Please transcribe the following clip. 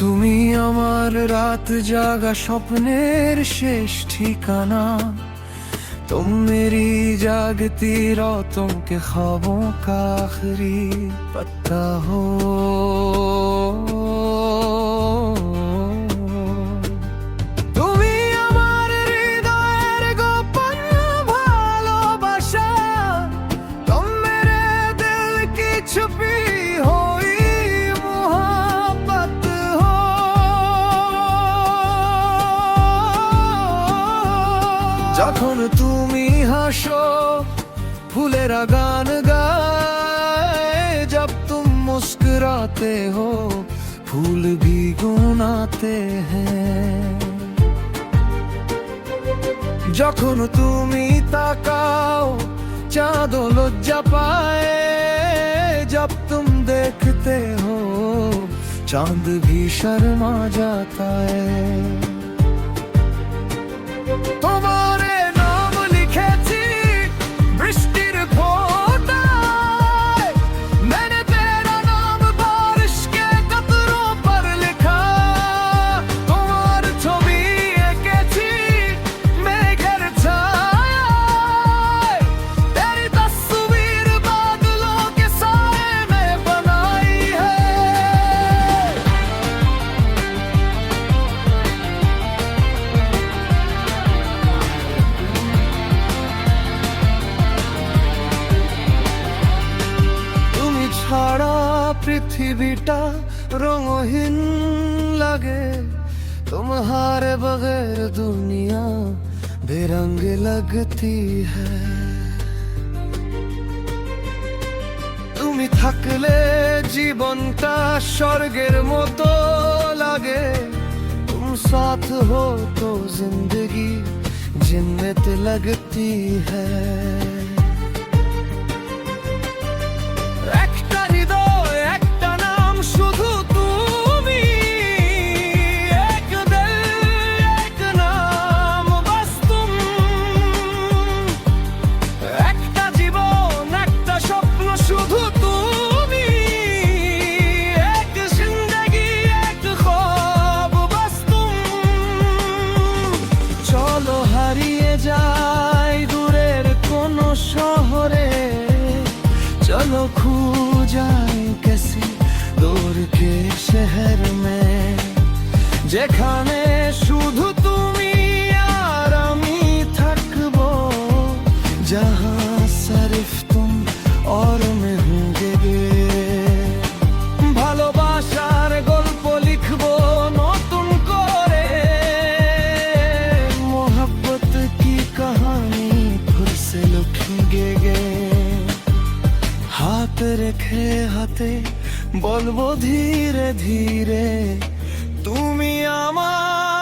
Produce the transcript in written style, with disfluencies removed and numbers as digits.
তুমি আমার রাত জাগা স্বপ্নের শেষ ঠিকানা। तुम मेरी जागती रातों के ख्वाबों का आखिरी पत्ता हो। তুমি আমার হৃদয়ের গোপন ভালোবাসা, तुम मेरे दिल की छुपी हुई मोहब्बत हो। যখন তুমি হাসো फूलेरा गान गाए, जब तुम मुस्कुराते हो फूल भी गुनगुनाते हैं। যখন তুমি তাকাও चाँद लज्जा पाए, जब तुम देखते हो चांद भी शर्मा जाता है। তোমারে নাম লিখেছি বৃষ্টির ফোঁটায়, मैंने तेरा नाम बारिश के कतरों पर लिखा। তোমার ছবি এঁকেছি মেঘের ছায়ায়, तेरी तस्वीर बादलों के साए में बनाई है। ছাড়া পৃথিবীটা রঙহীন লাগে, तुम्हारे बगैर दुनिया बेरंग लगती है। তুমি থাকলে জীবনটা স্বর্গের মতো লাগে, तुम साथ हो तो जिंदगी जन्नत लगती है। যাই দূরের কোন শহরে, चलो खो जाए किसी दूर के शहर में, যেখানে শুধু তুমি আর আমি থাকবো, जहाँ सिर्फ तुम और मैं होंगे। ভালোবাসার গল্প লিখবো নতুন করে, मोहब्बत की कहानी फिर से लिखेंगे। हाथ রেখে হাতে বলবো ধীরে ধীরে, তুমি আমার